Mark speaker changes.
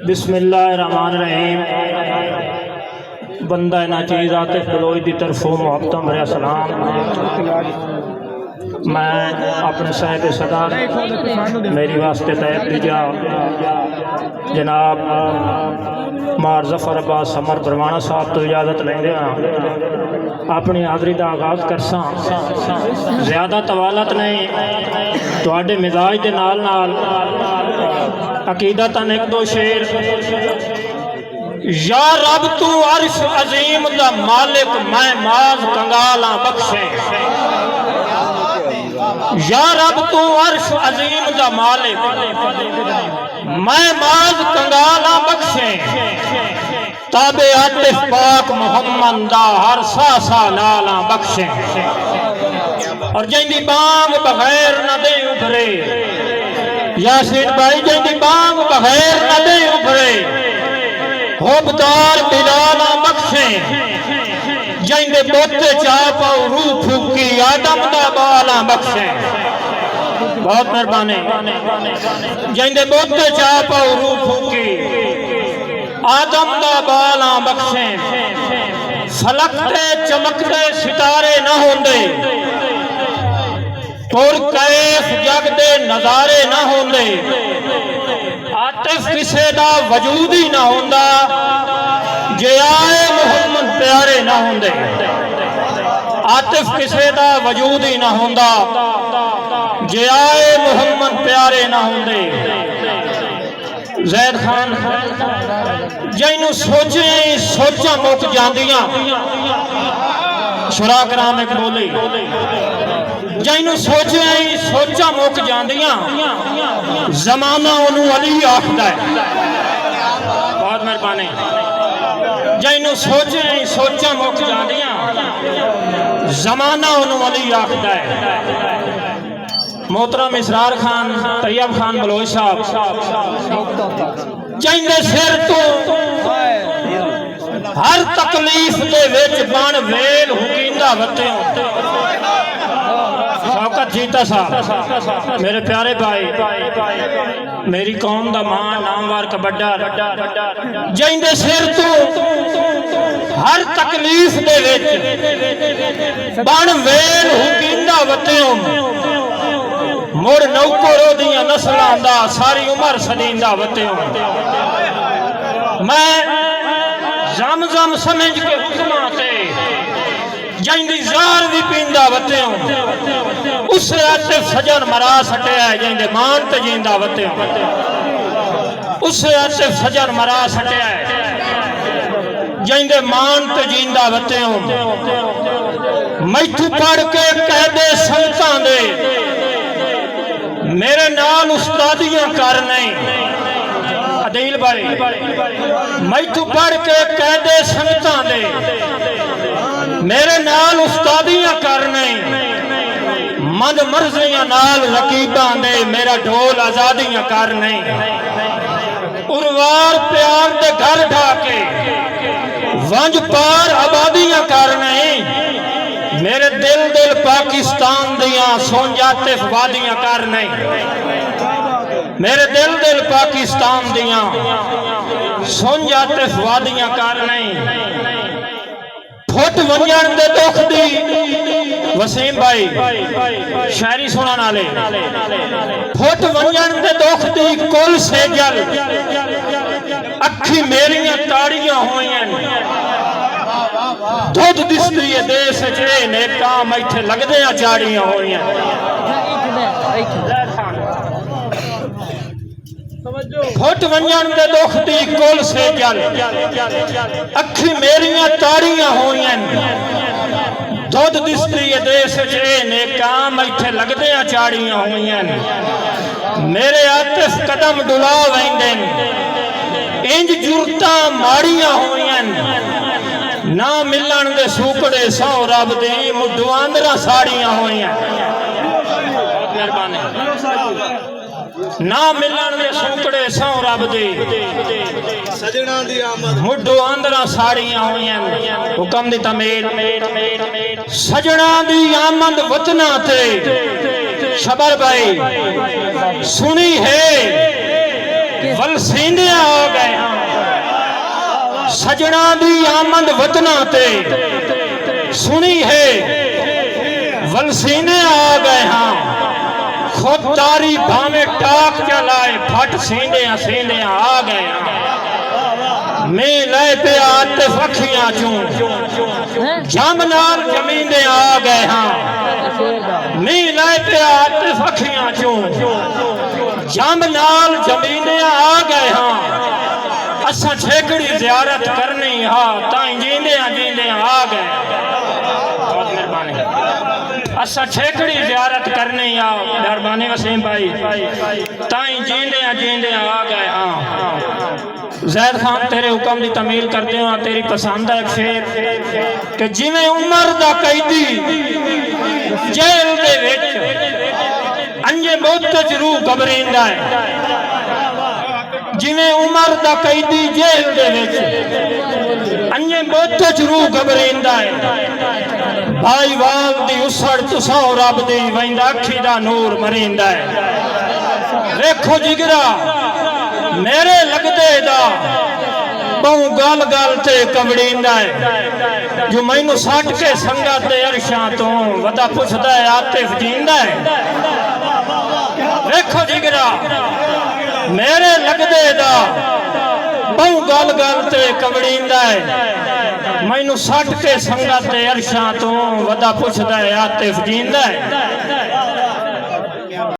Speaker 1: بسم اللہ الرحمن الرحیم۔ بندہ ناچیز عاطف بلوچ دی طرفوں محترم میرا سلام۔ میں اپنے صاحب صدر میری واسطے طیب دیجا جناب مار ظفر عباس سمر پروانہ صاحب تو اجازت لیں دے اپنی حاضری دا آغاز کرساں۔ زیادہ طوالت نہیں، تواڈے مزاج دے نال نال عقیدتاً ایک دو شعر۔ یا رب تو عرش عظیم دا مالک میں ماز کنگالاں بخشیں۔ یا رب تو عرش عظیم دا مالک میں ماز کنگالاں بخشیں۔ تابع عاطف پاک محمد دا ہر سا لالاں بخشیں۔ اور جیندی بانگ بغیر نہ دے ابھرے، یاسین بھائی جیندی بانگ بغیر نہ دے ابھرے، ہوبدار بلالاں بخشیں۔ جیندے بوتے چاپ اور روح پھوکی آدم دا بالاں بخشیں۔ بہت مہربانی۔ جیندے بوتے چاپ اور روح پھوکی آدم دا بالاں بخشیں۔ فلکتے چمکتے ستارے نہ ہوندے، پر کیف جگ دے نظارے نہ ہوندے، عاطف کسے دا وجود ہی نہ ہوندا جے آئے محمد پیارے نہ ہوندے۔ عاطف کسے دا وجود ہی نہ ہوندا جے آئے محمد پیارے نہ ہوندے۔ زید خان جینوں سوچیں سوچاں مک جاندیاں، شراء کرام ایک بولی جینوں سوچیں سوچاں مک جاندیاں، زمانہ انہوں علی آخدا ہے۔ بہت مہربانی۔ جینوں سوچیں سوچاں مک جاندیاں، زمانہ انہوں علی آخدا ہے۔ محترم اسرار خان طیب خان بلوچ صاحب جیندے سر تو ہر تکلیف دے وچ بان ویل حکیندہ وطیوں۔ شوکت جیتا صاحب میرے پیارے بھائی، میری قوم دا ماں ناموار کبڈر جیندے سر تو ہر تکلیف دے وچ بان ویل حکیندہ وطیوں، مڑ نوکرو دیاں نسلاں دا ساری عمر سدیندہ وطیوں۔ میں زم زم سمجھ کے حکماں تے جیندی زار بھی پیندہ وطیوں، اس سے عاطف سجن مرا سٹے ہے جیندے مان تے جیندہ وطیوں۔ اس سے عاطف سجن مرا سٹے ہے جیندے مان تے جیندہ وطیوں۔ میتھو پڑھ کے کہہ دے سنتاں دے میرے نال استادیاں کرنے، عدیل بھائی میتھو پڑھ کے کہہ دے سنتاں دے میرے نال استادیاں کرنے، من مرضیاں نال رقیباں دے میرا ڈھول آزادیاں کرنے۔ اروار پیار دے گھر ڈھا کے ونج پار آبادیاں کرنے، میرے دل پاکستان دیاں سونجاتے وادیاں کرنے۔ میرے دل پاکستان دیاں سونجاتے وادیاں کرنے۔ پھٹ ونجن دے دکھ دی وسیم بھائی شاعری سنان والے، پھٹ ونجن دے دکھ دی کل سے جل اکھی میریاں تاڑیاں ہوئیں، دھد دستی دیس چے نیکاں میتھے لگ دیاں چاڑیاں ہوئیں۔ پھٹ ونجن دے دکھ دی کل سے جل اکھی میریاں تاڑیاں ہوئیں، دھد دستی دیس چے نیکاں میتھے لگ دیاں چاڑیاں ہوئیں۔ میرے عاطف قدم ڈلا ویندن انج جرتاں ماڑیاں ہوئیں، نہ ملن دے سوکڑے سو رب دی مڈو آندرا ساڑیاں ہوئیں۔ نہ ملن دے سوکڑے سو رب دی مڈو آندرا ساڑیاں ہوئیں۔ حکم دی تمیل سجنا دی آمد وطنہ تے شبر بھائی سنی ہے ول سیندیاں ہو گئے سجنا دی آمد وطنا تے سنی ہے ولسینے آ گئے ہاں خود تاری بھامے ٹاک چلائے پھٹ سیندے آ گئے ہاں میں لے پہ آتے فکھیاں چوں جم نال جمیندے آ گئے ہاں میں لے پہ آتے فکھیاں چوں جم نال جمیندے آ گئے ہاں اساں چھیکڑی زیارت کرنی ہاں تائیں جیندے آ گئے بہت مہربانی اساں چھیکڑی زیارت کرنی ہاں مہربانی وسیم بھائی تائیں جیندے آ گئے ہاں زید خان تیرے حکم دی تمیل کرتے ہوں تیری پسند ہے ایک شعر کہ جویں عمر دا قیدی جیل دے وچ انجے موت روح گھبریندا ہے جویں عمر دا قیدی جیل دے وچ انجے موت روح گھبریندا ہے بھائی وال دی اسڑ تساں رب دی ویندا اکھی دا نور مریندا ہے ویکھو جگرا میرے لگدے دا بہوں گل گل تے کمڑیندا ہے جو مینوں سٹ کے سنگت دے عرشاں تو ودا پچھدا ہے عاطف جیندا ہے ویکھو جگرا میرے لگدے دا بہوں گل گل تے کمڑیندا ہے مینوں سٹ کے سنگت دے عرشاں تو ودا پچھدا ہے عاطف جیندا ہے